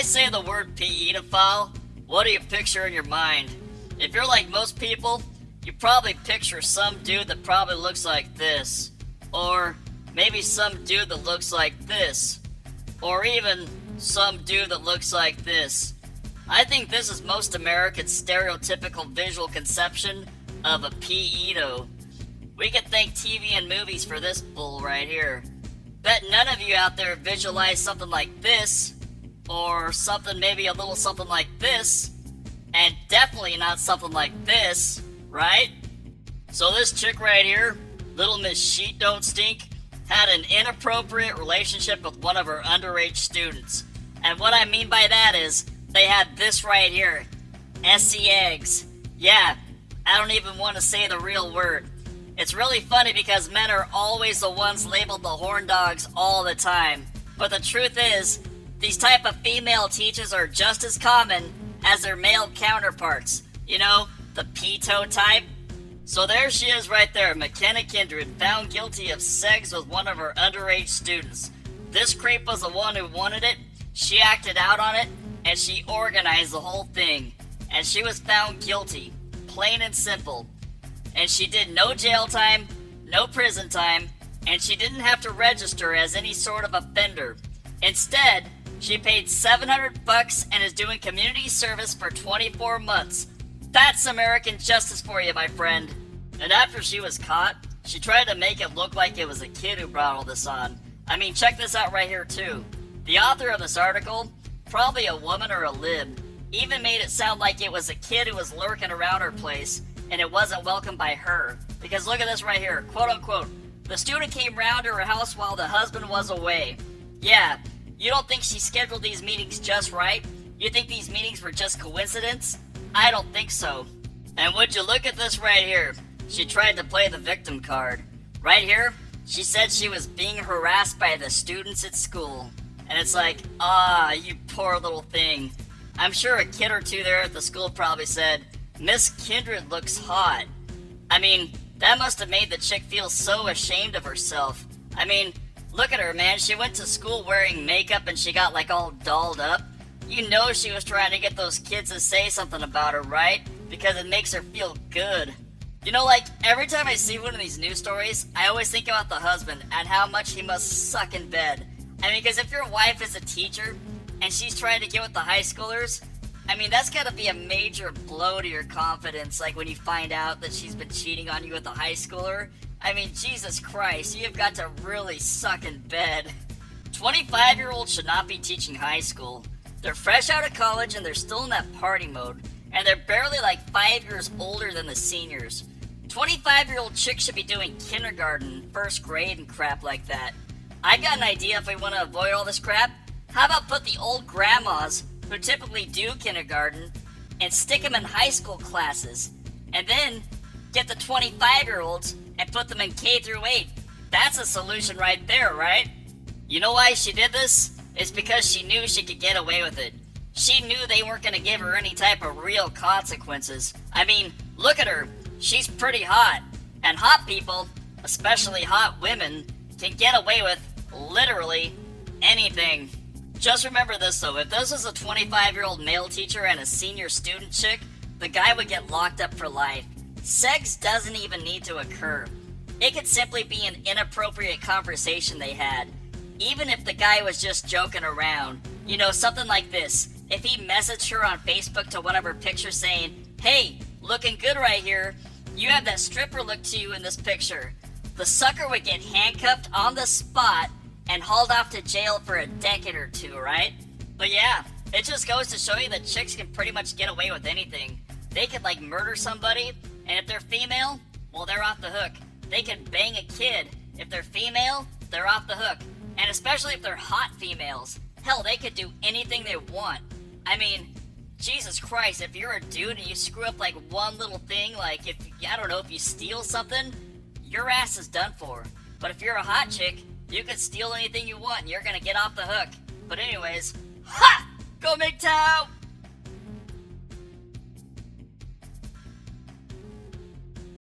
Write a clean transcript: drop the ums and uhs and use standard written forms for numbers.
say the word pedophile, what do you picture in your mind? If you're like most people, you probably picture some dude that probably looks like this. Or maybe some dude that looks like this. Or even some dude that looks like this. I think this is most Americans' stereotypical visual conception of a pedo. We could thank TV and movies for this bull right here. Bet none of you out there visualize something like this, or something maybe a little something like this, and definitely not something like this, right? So this chick right here, little Miss Sheet Don't Stink, had an inappropriate relationship with one of her underage students. And what I mean by that is, they had this right here, SC eggs. Yeah, I don't even want to say the real word. It's really funny because men are always the ones labeled the horn dogs all the time. But the truth is, these type of female teachers are just as common as their male counterparts. You know, the p-toe type. So there she is right there, McKenna Kindred, found guilty of sex with one of her underage students. This creep was the one who wanted it, she acted out on it, and she organized the whole thing. And she was found guilty, plain and simple. And she did no jail time, no prison time, and she didn't have to register as any sort of offender. Instead, she paid $700 and is doing community service for 24 months. That's American justice for you, my friend. And after she was caught, she tried to make it look like it was a kid who brought all this on. I mean, check this out right here too. The author of this article, probably a woman or a lib, even made it sound like it was a kid who was lurking around her place and it wasn't welcomed by her. Because look at this right here, quote unquote, the student came round to her house while the husband was away. Yeah, you don't think she scheduled these meetings just right? You think these meetings were just coincidence? I don't think so. And would you look at this right here? She tried to play the victim card. Right here, she said she was being harassed by the students at school. And it's like, you poor little thing. I'm sure a kid or two there at the school probably said, Miss Kindred looks hot. I mean, that must have made the chick feel so ashamed of herself. I mean, look at her, man. She went to school wearing makeup and she got like all dolled up. You know she was trying to get those kids to say something about her, right? Because it makes her feel good. You know, like, every time I see one of these news stories, I always think about the husband and how much he must suck in bed. I mean, because if your wife is a teacher and she's trying to get with the high schoolers, I mean, that's gotta be a major blow to your confidence, like when you find out that she's been cheating on you with a high schooler. I mean, Jesus Christ, you've got to really suck in bed. 25-year-olds should not be teaching high school. They're fresh out of college and they're still in that party mode. And they're barely like 5 years older than the seniors. 25-year-old chicks should be doing kindergarten, first grade and crap like that. I got an idea if we want to avoid all this crap. How about put the old grandmas who typically do kindergarten and stick them in high school classes. And then get the 25-year-olds and put them in K through 8. That's a solution right there, right? You know why she did this? It's because she knew she could get away with it. She knew they weren't going to give her any type of real consequences. I mean, look at her. She's pretty hot. And hot people, especially hot women, can get away with literally anything. Just remember this though, if this was a 25-year-old male teacher and a senior student chick, the guy would get locked up for life. Sex doesn't even need to occur. It could simply be an inappropriate conversation they had. Even if the guy was just joking around. You know, something like this. If he messaged her on Facebook to one of her pictures saying, hey, looking good right here, you have that stripper look to you in this picture. The sucker would get handcuffed on the spot and hauled off to jail for a decade or two, right? But yeah, it just goes to show you that chicks can pretty much get away with anything. They could like murder somebody, and if they're female, well, they're off the hook. They could bang a kid. If they're female, they're off the hook. And especially if they're hot females. Hell, they could do anything they want. I mean, Jesus Christ, if you're a dude and you screw up like one little thing, like if, I don't know, if you steal something, your ass is done for. But if you're a hot chick, you can steal anything you want and you're gonna get off the hook. But anyways, ha! Go m.g.t.o.w!